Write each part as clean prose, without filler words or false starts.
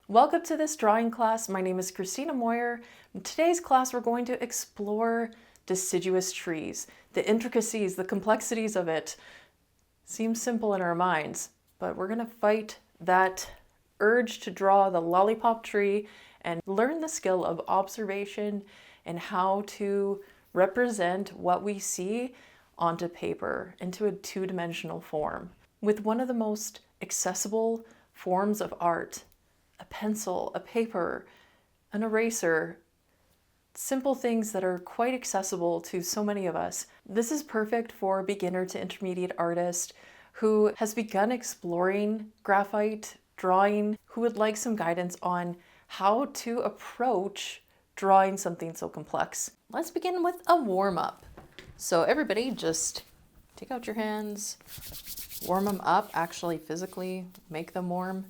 Welcome to this drawing class. My name is Kristina Moyer. In today's class, we're going to explore deciduous trees, the intricacies, the complexities of it. Seems simple in our minds, but we're going to fight that urge to draw the lollipop tree and learn the skill of observation and how to represent what we see onto paper into a two-dimensional form. With one of the most accessible forms of art, a pencil, a paper, an eraser, simple things that are quite accessible to so many of us. This is perfect for a beginner to intermediate artist who has begun exploring graphite drawing, who would like some guidance on how to approach drawing something so complex. Let's begin with a warm-up. So everybody just take out your hands, warm them up, actually physically make them warm,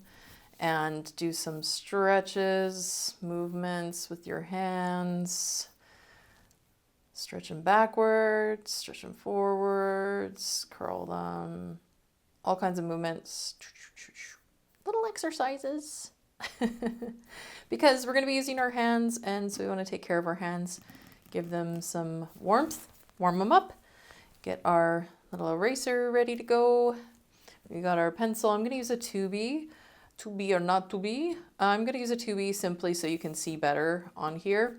and do some stretches, movements with your hands. Stretch them backwards, stretch them forwards, curl them, all kinds of movements, little exercises. Because we're going to be using our hands, and so we want to take care of our hands, give them some warmth, warm them up, get our little eraser ready to go. We got our pencil. I'm going to use a 2B. To be or not to be. I'm going to use a 2B simply so you can see better on here.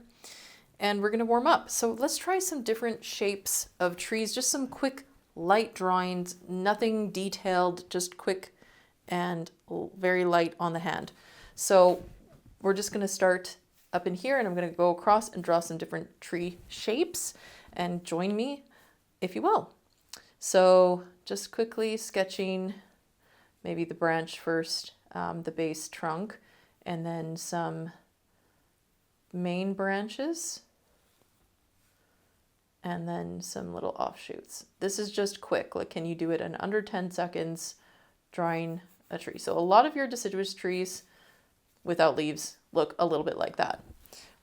And we're going to warm up. So let's try some different shapes of trees, just some quick light drawings, nothing detailed, just quick and very light on the hand. So we're just going to start up in here, and I'm going to go across and draw some different tree shapes, and join me if you will. So just quickly sketching maybe the branch first, the base trunk, and then some main branches, and then some little offshoots. This is just quick. Like, can you do it in under 10 seconds drawing a tree? So a lot of your deciduous trees without leaves look a little bit like that.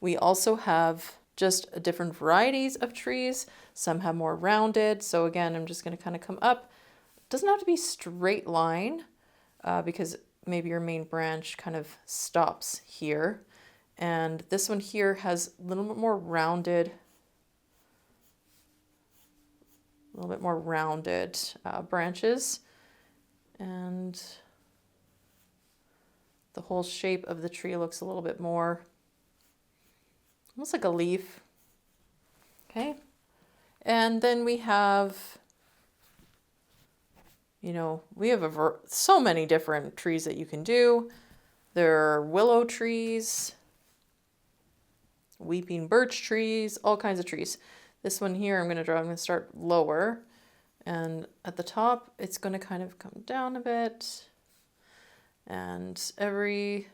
We also have just different varieties of trees. Some have more rounded. So again, I'm just going to kind of come up. It doesn't have to be straight line because maybe your main branch kind of stops here. And this one here has a little bit more rounded, branches. And the whole shape of the tree looks a little bit more, almost like a leaf. Okay. And then we have, we have so many different trees that you can do. There are willow trees, weeping birch trees, all kinds of trees. This one here I'm going to start lower. And at the top, it's going to kind of come down a bit. And every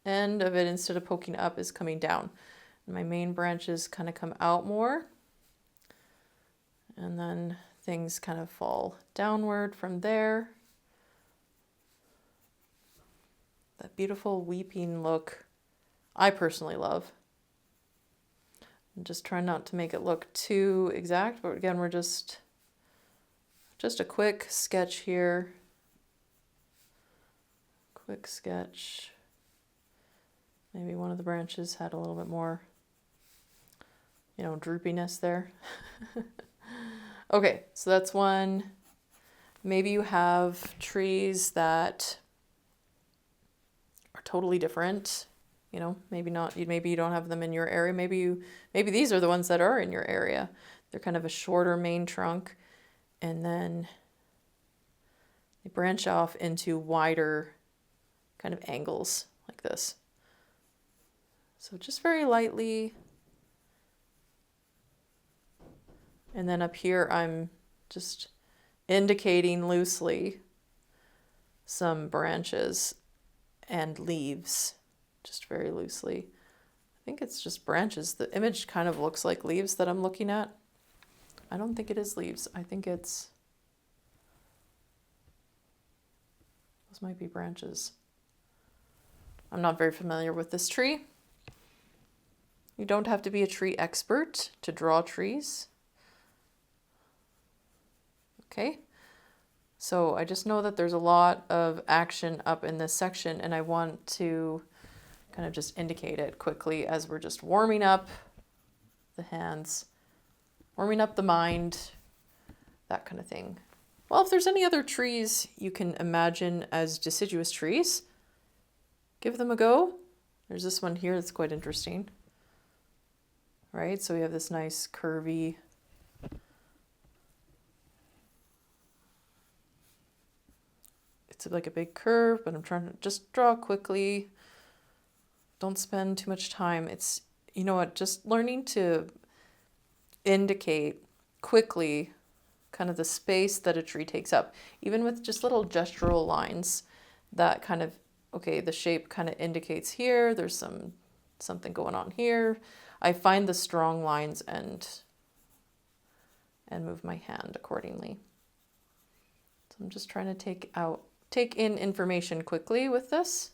end of it, instead of poking up, is coming down. And my main branches kind of come out more. And then things kind of fall downward from there. That beautiful weeping look I personally love. I'm just trying not to make it look too exact, but again, we're just a quick sketch here. Quick sketch. Maybe one of the branches had a little bit more, droopiness there. Okay, so that's one. Maybe you have trees that are totally different. Maybe not. Maybe you don't have them in your area. Maybe these are the ones that are in your area. They're kind of a shorter main trunk, and then they branch off into wider kind of angles like this. So just very lightly. And then up here, I'm just indicating loosely some branches and leaves, just very loosely. I think it's just branches. The image kind of looks like leaves that I'm looking at. I don't think it is leaves. I think those might be branches. I'm not very familiar with this tree. You don't have to be a tree expert to draw trees. Okay, so I just know that there's a lot of action up in this section, and I want to kind of just indicate it quickly as we're just warming up the hands, warming up the mind, that kind of thing. Well, if there's any other trees you can imagine as deciduous trees, give them a go. There's this one here that's quite interesting, right? So we have this nice curvy, it's like a big curve, but I'm trying to just draw quickly. Don't spend too much time. It's, you know what, just learning to indicate quickly kind of the space that a tree takes up, even with just little gestural lines that kind of, okay, the shape kind of indicates here, there's something going on here. I find the strong lines and move my hand accordingly. So I'm just trying to take in information quickly with this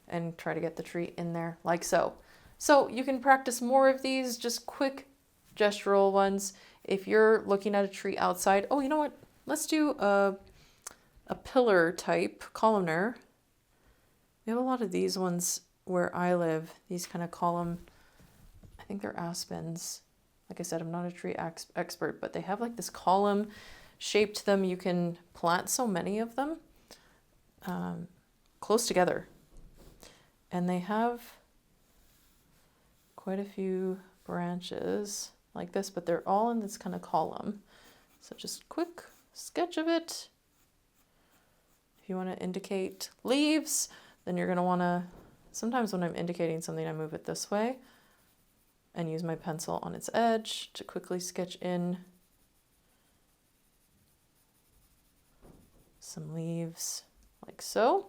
and try to get the tree in there like so. So you can practice more of these, just quick gestural ones. If you're looking at a tree outside, oh, you know what? Let's do a pillar type columnar. We have a lot of these ones where I live, these kind of column, I think they're aspens. Like I said, I'm not a tree expert, but they have like this column shape to them. You can plant so many of them close together. And they have quite a few branches like this, but they're all in this kind of column. So just quick sketch of it. If you want to indicate leaves, then you're going to want to, sometimes when I'm indicating something, I move it this way and use my pencil on its edge to quickly sketch in some leaves like so.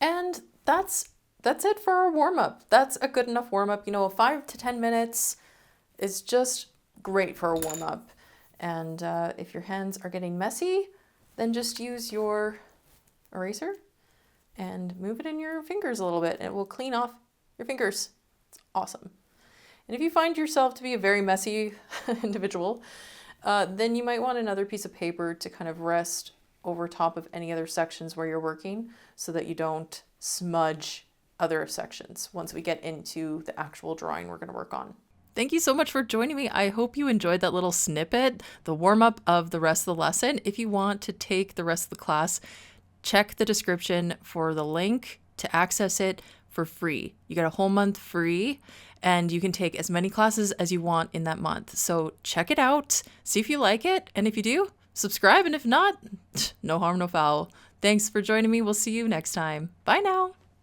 And that's it for our warm-up. That's a good enough warm-up. You know, 5 to 10 minutes is just great for a warm-up. And if your hands are getting messy, then just use your eraser and move it in your fingers a little bit, and it will clean off your fingers. It's awesome. And if you find yourself to be a very messy individual, then you might want another piece of paper to kind of rest over top of any other sections where you're working so that you don't smudge other sections once we get into the actual drawing we're going to work on. Thank you so much for joining me. I hope you enjoyed that little snippet, the warm-up of the rest of the lesson. If you want to take the rest of the class, check the description for the link to access it for free. You get a whole month free, and you can take as many classes as you want in that month. So check it out, see if you like it, and if you do, subscribe, and if not, no harm, no foul. Thanks for joining me. We'll see you next time. Bye now.